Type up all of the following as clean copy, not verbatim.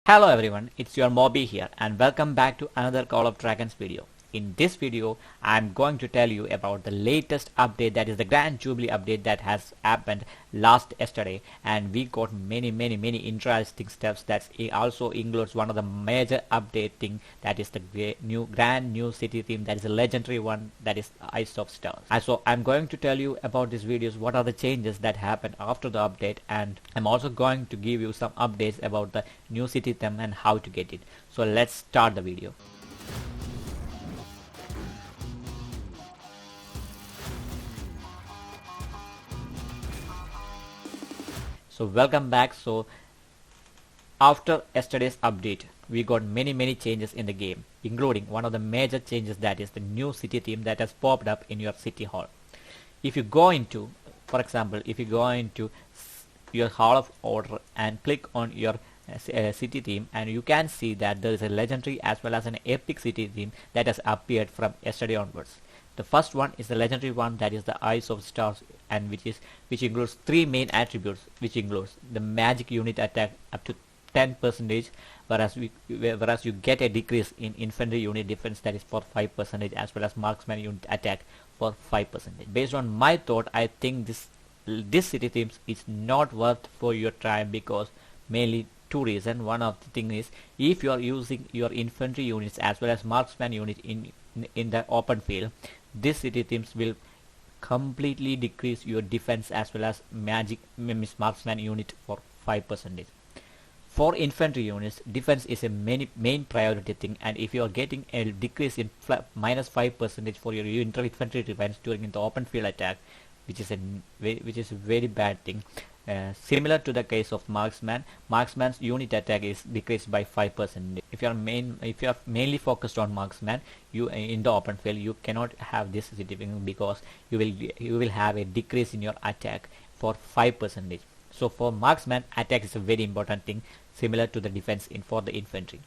Hello everyone, it's your Moby here and welcome back to another Call of Dragons video. In this video, I'm going to tell you about the latest update, that is the Grand Jubilee update that has happened last yesterday, and we got many interesting steps. That also includes one of the major update thing, that is the brand new city theme, that is a legendary one, that is Ice of Stars. And so I'm going to tell you about these videos, what are the changes that happened after the update, and I'm also going to give you some updates about the new city theme and how to get it. So let's start the video. So welcome back. So after yesterday's update, we got many changes in the game, including one of the major changes, that is the new city theme that has popped up in your city hall. If you go into, for example, if you go into your Hall of Order and click on your city theme, and you can see that there is a legendary as well as an epic city theme that has appeared from yesterday onwards. The first one is the legendary one, that is the Eyes of Stars, and which includes three main attributes, which includes the magic unit attack up to 10%, whereas you get a decrease in infantry unit defense, that is for 5%, as well as marksman unit attack for 5%. Based on my thought, I think this city themes is not worth for your time, because mainly two reasons. One of the thing is, if you are using your infantry units as well as marksman unit in the open field, this city themes will completely decrease your defense as well as marksman unit for 5%. For infantry units, defense is a main priority thing, and if you are getting a decrease in -5% for your infantry defense during the open field attack, which is a very bad thing. Similar to the case of marksman's unit attack is decreased by 5%. If you are mainly focused on marksman, you in the open field, you cannot have this thing, because you will have a decrease in your attack for 5%. So for marksman, attack is a very important thing, similar to the defense for the infantry.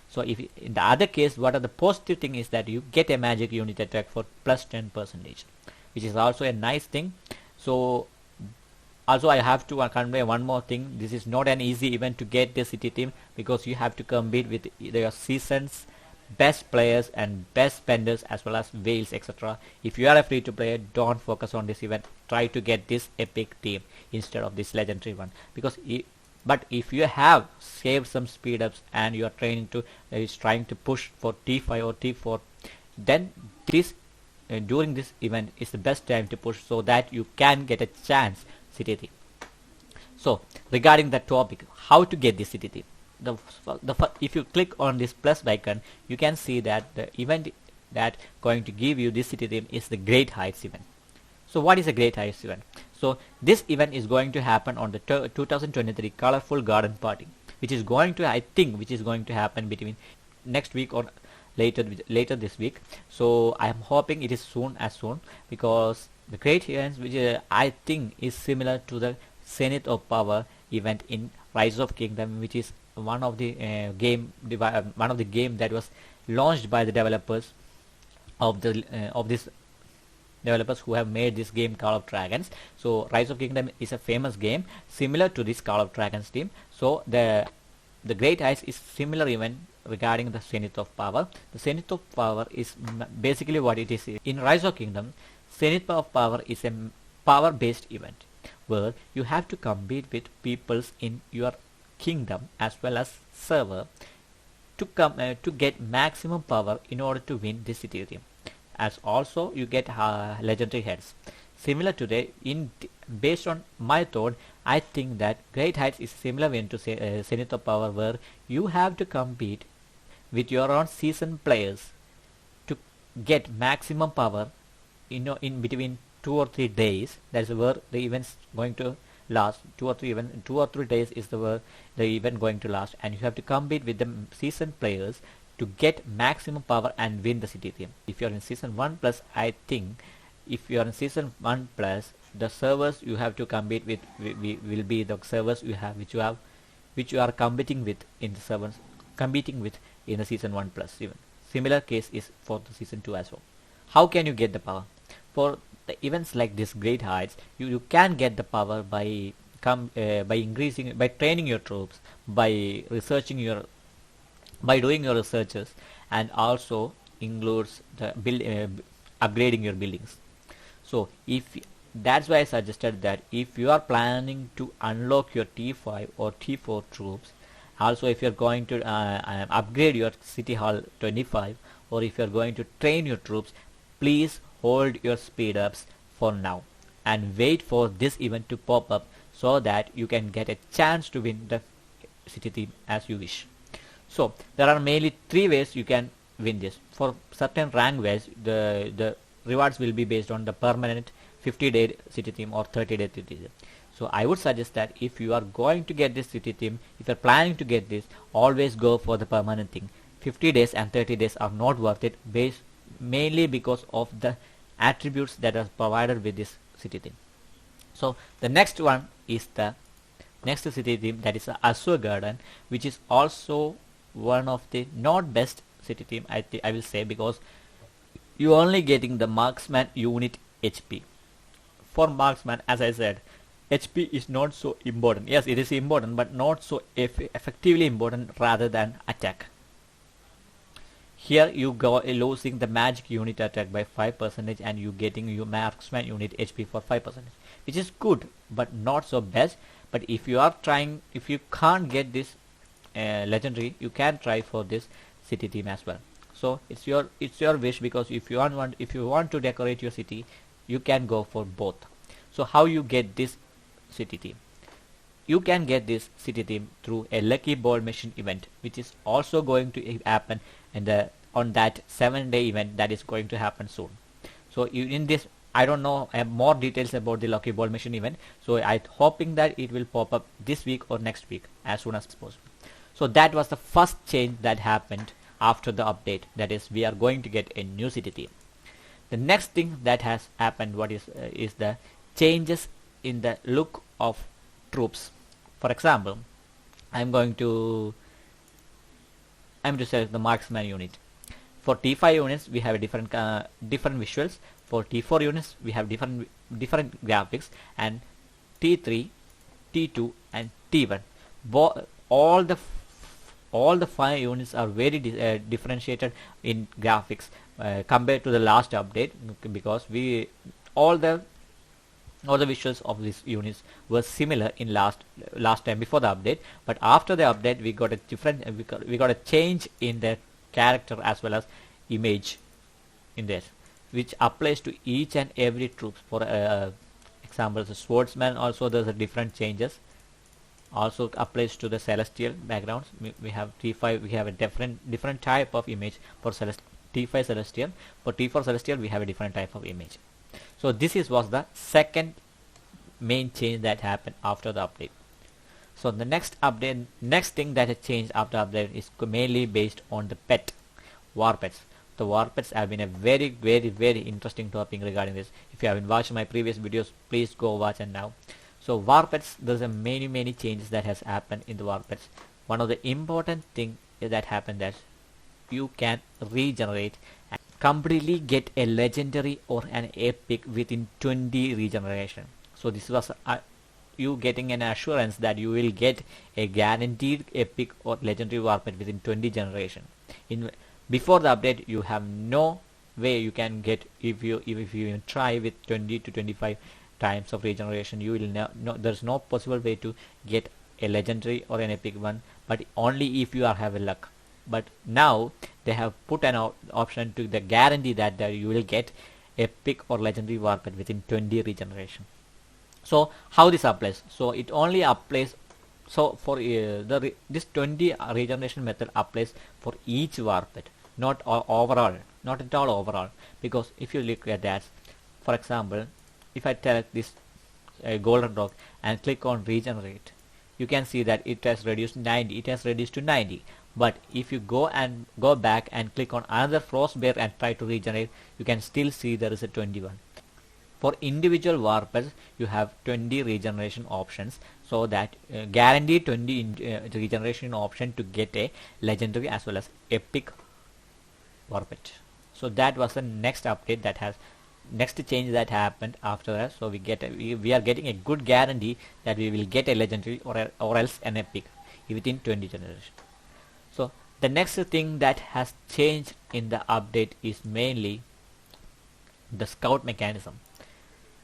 So if in the other case, what are the positive thing is that you get a magic unit attack for +10%, which is also a nice thing. So also I have to convey one more thing. This is not an easy event to get the city theme, because you have to compete with your season's best players and best spenders as well as whales, etc. If you are a free to player, don't focus on this event. Try to get this epic theme instead of this legendary one, because but if you have saved some speed ups and you are trying to push for T5 or T4, then this during this event is the best time to push, so that you can get a chance city theme. So regarding that topic, how to get this city theme, if you click on this plus icon, you can see that the event that going to give you this city theme is the Great Heights event. So what is a Great Heights event? So this event is going to happen on the 2023 Colorful Garden Party, which is going to happen between next week or later this week. So I am hoping it is soon, because the Great Heights, which I think is similar to the Zenith of Power event in Rise of Kingdom, which is one of the game that was launched by the developers of this developers who have made this game Call of Dragons. So Rise of Kingdom is a famous game similar to this Call of Dragons team. So the Great Heights is similar event regarding the Zenith of Power. The Zenith of Power is basically what it is. In Rise of Kingdom, Zenith of Power is a power based event where you have to compete with peoples in your kingdom as well as server to get maximum power in order to win this city theme. As also you get legendary heads. Similar to based on my thought, I think that Great Heights is similar when to say Zenith of Power, where you have to compete with your own seasoned players to get maximum power in between 2 or 3 days. That's where the event's going to last. 2 or 3 days is where the event going to last, and you have to compete with the seasoned players to get maximum power and win the city theme. If you are in season 1 plus, I think if you are in season 1 plus, the servers you have to compete with will be the servers which you are competing with in the season 1 plus even. Similar case is for the season 2 as well. How can you get the power? For the events like this Great Heights, you can get the power by by increasing, by training your troops, by researching your, by doing your researches, and also includes the upgrading your buildings. So if that's why I suggested that if you are planning to unlock your T5 or T4 troops, also if you're going to upgrade your City Hall 25, or if you're going to train your troops, please hold your speed ups for now and wait for this event to pop up so that you can get a chance to win the city theme as you wish. So there are mainly three ways you can win this. For certain rank ways, the rewards will be based on the permanent 50-day city theme or 30-day city theme. So I would suggest that if you are going to get this city theme, if you are planning to get this, always go for the permanent thing. 50 days and 30 days are not worth it, mainly because of the attributes that are provided with this city theme. So the next one is the next city theme, that is Azure Garden, which is also one of the not best city theme, I will say, because you are only getting the marksman unit HP. For marksman, as I said, HP is not so important. Yes, it is important, but not so effectively important rather than attack. Here you go losing the magic unit attack by 5% and you getting your marksman unit HP for 5%, which is good but not so best. But if you are trying, if you can't get this legendary, you can try for this city theme as well. So it's your wish, because if you want to decorate your city, you can go for both. So how you get this city theme? You can get this city theme through a lucky ball machine event, which is also going to happen on that 7-day event that is going to happen soon. So in this, I don't know more details about the lucky ball machine event, so I'm hoping that it will pop up this week or next week as soon as possible. So that was the first change that happened after the update, that is we are going to get a new city theme. The next thing that has happened, what is the changes in the look of troops. For example, I'm going to select the marksman unit. For T5 units we have a different visuals. For T4 units we have different graphics, and T3, T2 and T1, all the 5 units are very differentiated in graphics compared to the last update, because all the visuals of these units were similar in last time before the update, but after the update we got a different we got a change in the character as well as image in this, which applies to each and every troops. For example, the swordsman, also there's a different changes, also applies to the celestial backgrounds. We have T5, we have a different type of image for T5 celestial. For T4 celestial we have a different type of image. So this was the second main change that happened after the update. So the next thing that has changed after update is mainly based on the war pets. The war pets have been a very interesting topic regarding this. If you haven't watched my previous videos, please go watch and now. So war pets, there's a many changes that has happened in the war pets. One of the important thing that happened that you can regenerate and completely get a legendary or an epic within 20 regeneration. So this was you getting an assurance that you will get a guaranteed epic or legendary war pet within 20 generation. Before the update you have no way you can get, if you even try with 20 to 25 times of regeneration, you will there's no possible way to get a legendary or an epic one, but only if you have a luck. But now they have put an option to the guarantee that you will get epic or legendary war pet within 20 regeneration. So how this applies? So it only applies, so for this 20 regeneration method applies for each war pet, not overall, not at all overall. Because if you look at that, for example, if I select this golden dog and click on regenerate, you can see that it has reduced 90, it has reduced to 90. But if you go back and click on another frost bear and try to regenerate, you can still see there is a 21. For individual war pets you have 20 regeneration options, so that guaranteed 20 regeneration option to get a legendary as well as epic war pet. So that was the next update that has next change that happened after that. So we are getting a good guarantee that we will get a legendary or else an epic within 20 generations. So the next thing that has changed in the update is mainly the scout mechanism.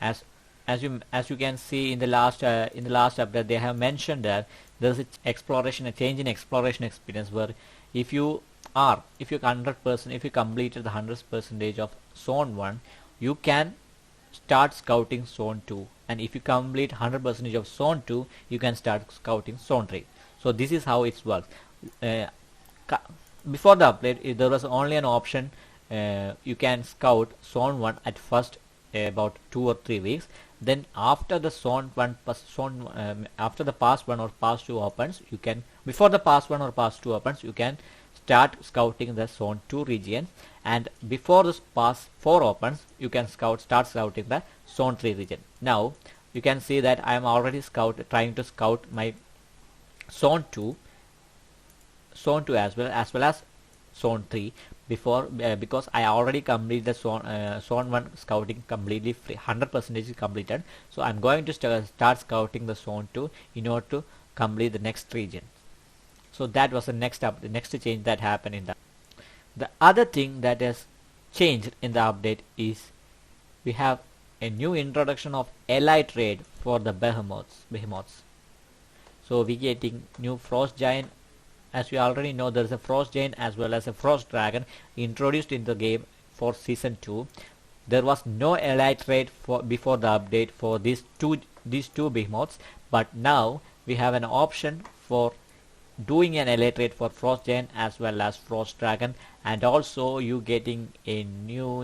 As as you can see in the last update, they have mentioned that there is a change in exploration experience, where if you 100%, if you completed the 100% of zone 1, you can start scouting zone 2, and if you complete 100% of zone 2, you can start scouting zone 3. So this is how it works. uh, Before the update, there was only an option, you can scout zone 1 at first, about 2 or 3 weeks. Then after the after the pass 1 or pass 2 opens, you can, before the pass 1 or pass 2 opens, you can start scouting the zone 2 region, and before this pass 4 opens, you can start scouting the zone 3 region. Now you can see that I am already trying to scout my zone 2 as well as zone 3 before, because I already completed the zone 1 scouting completely free, 100% is completed. So I'm going to start scouting the zone 2 in order to complete the next region. So that was the next change that happened in the other thing that has changed in the update is we have a new introduction of elite raid for the behemoths. So we getting new frost giant. As we already know, there is a frost giant as well as a frost dragon introduced in the game for season 2. There was no elite raid before the update for these two behemoths, but now we have an option for doing an elite raid for frost giant as well as frost dragon, and also you getting a new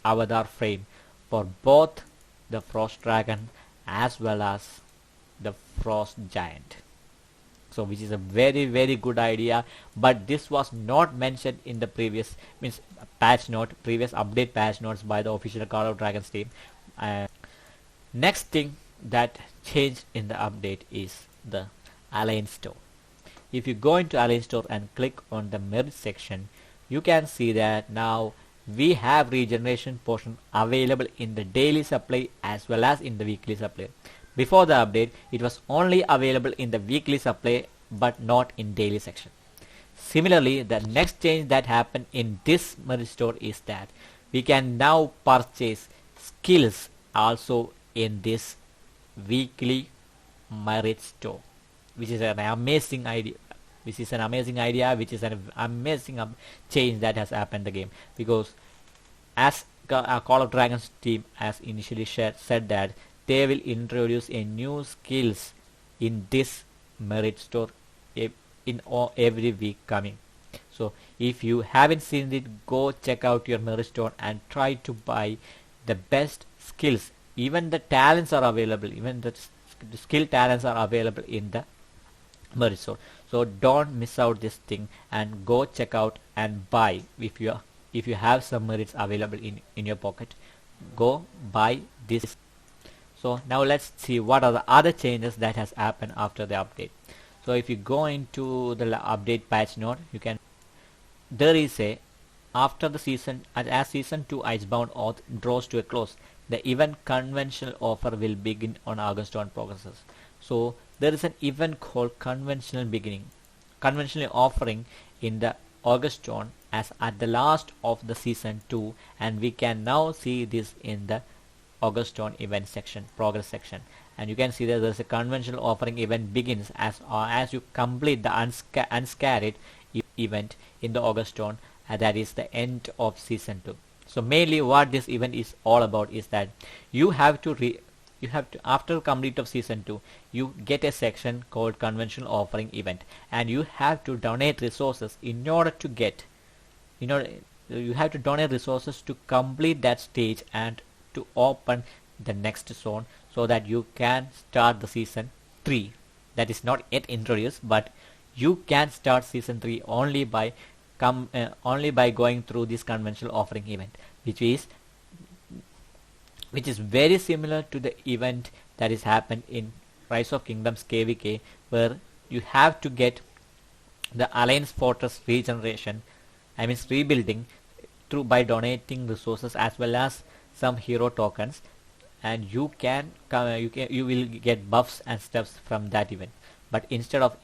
avatar frame for both the frost dragon as well as the frost giant. So which is a very good idea, but this was not mentioned in the previous previous update patch notes by the official Call of Dragons team. Next thing that changed in the update is the Alliance Store. If you go into Alliance Store and click on the merit section, you can see that now we have regeneration potion available in the daily supply as well as in the weekly supply. Before the update, it was only available in the weekly supply but not in daily section. Similarly, the next change that happened in this merit store is that we can now purchase skills also in this weekly merit store, which is an amazing idea. Which is an amazing change that has happened in the game, because as Call of Dragons team has initially said that they will introduce a new skills in this merit store in every week coming. So if you haven't seen it, go check out your merit store and try to buy the best skills. Even the talents are available, even the skill talents are available in the merit store. So don't miss out this thing and go check out and buy. If you have some merits available in your pocket, go buy this. So now let's see what are the other changes that has happened after the update. So if you go into the update patch note, you can, there is a, after the season, as season 2 Icebound Oath draws to a close, the event conventional offer will begin on August on progresses. So there is an event called conventional offering in the August Dawn as at the last of the season 2, and we can now see this in the August Dawn event section, progress section, and you can see that there's a conventional offering event begins as you complete the unscarred event in the August Dawn, and that is the end of season 2. So mainly what this event is all about is that you have to after complete of season 2, you get a section called conventional offering event, and you have to donate resources in order to get, you have to donate resources to complete that stage and to open the next zone, so that you can start the season 3 that is not yet introduced, but you can start season 3 only by going through this conventional offering event, which is very similar to the event that is happened in Rise of Kingdoms KVK, where you have to get the Alliance Fortress regeneration, rebuilding through by donating resources as well as some hero tokens, and you will get buffs and stuffs from that event. But instead of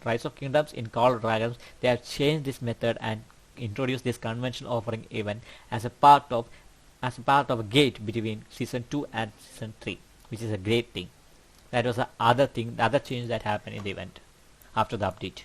Rise of Kingdoms, in Call of Dragons they have changed this method and introduced this convention offering event as a part of a gate between season 2 and season 3, which is a great thing. That was the other change that happened in the event after the update.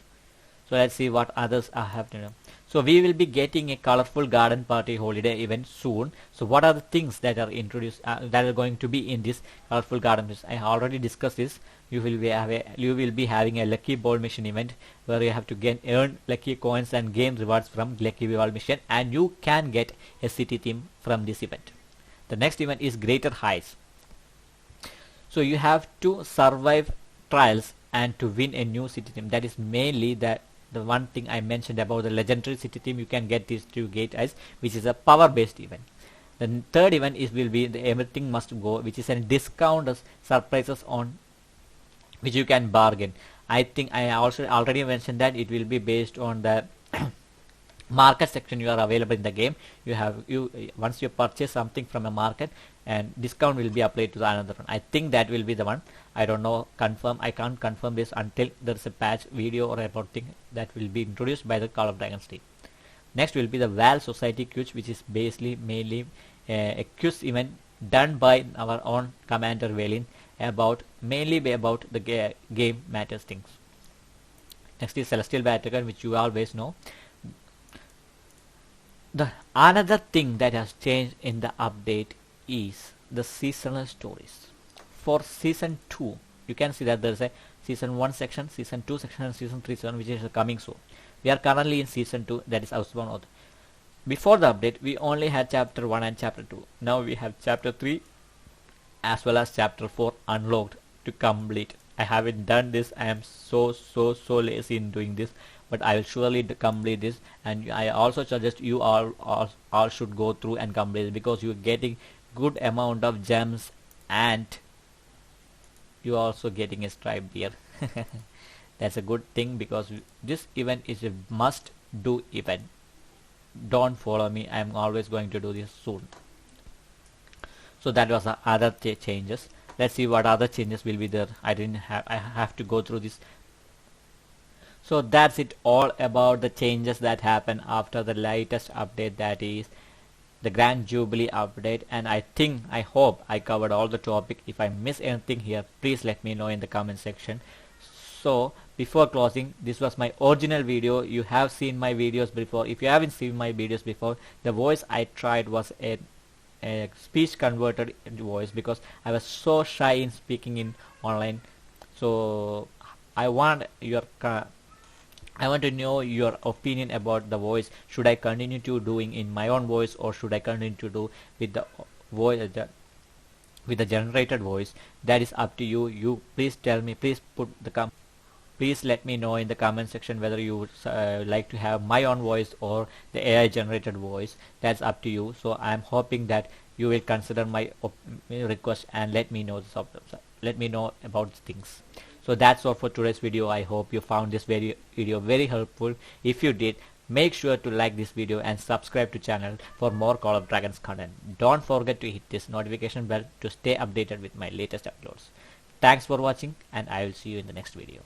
So let's see what others are happening. So we will be getting a colorful garden party holiday event soon. So what are the things that are introduced that are going to be in this colorful garden? I already discussed this. You will be having a lucky ball mission event where you have to earn lucky coins and gain rewards from lucky ball mission, and you can get a city theme from this event. The next event is Greater Heights. So you have to survive trials and to win a new city theme. That is mainly the one thing I mentioned about the legendary city theme. You can get these two Gate Eyes, which is a power based event. The third event will be the Everything Must Go, which is a discount surprises on which you can bargain. I think I also already mentioned that it will be based on the market section you are available in the game. Once you purchase something from a market, and discount will be applied to the another one. I think that will be the one. I don't know, I can't confirm this until there is a patch video or about thing that will be introduced by the Call of Dragons team. Next will be the Val Society quiz, which is basically mainly a quiz event done by our own Commander Velin mainly about the game matters things. Next is Celestial Battleground, which you always know. The another thing that has changed in the update is the seasonal stories. For season 2, you can see that there is a season 1 section, season 2 section, and season 3 section, which is coming soon. We are currently in season 2, that is Outbound Oath. Before the update, we only had chapter 1 and chapter 2. Now we have chapter 3 as well as chapter 4 unlocked to complete. I haven't done this. I am so lazy in doing this, but I will surely complete this, and I also suggest you all should go through and complete it, because you are getting good amount of gems and you are also getting a stripe deer. That's a good thing, because this event is a must do event. Don't follow me, I am always going to do this soon. So that was the other changes. Let's see what other changes will be there. I have to go through this. So that's it all about the changes that happened after the latest update, that is the Grand Jubilee update. And I hope I covered all the topic. If I miss anything here, please let me know in the comment section. So before closing, this was my original video. You have seen my videos before. If you haven't seen my videos before, the voice I tried was a speech converted voice, because I was so shy in speaking in online. So I want to know your opinion about the voice. Should I continue to doing in my own voice, or should I continue to do with the voice with the generated voice? That is up to you. You please tell me. Please let me know in the comment section whether you would like to have my own voice or the AI generated voice. That's up to you. So I'm hoping that you will consider my request and let me know about things. So that's all for today's video. I hope you found this video very helpful. If you did, make sure to like this video and subscribe to channel for more Call of Dragons content. Don't forget to hit this notification bell to stay updated with my latest uploads. Thanks for watching, and I will see you in the next video.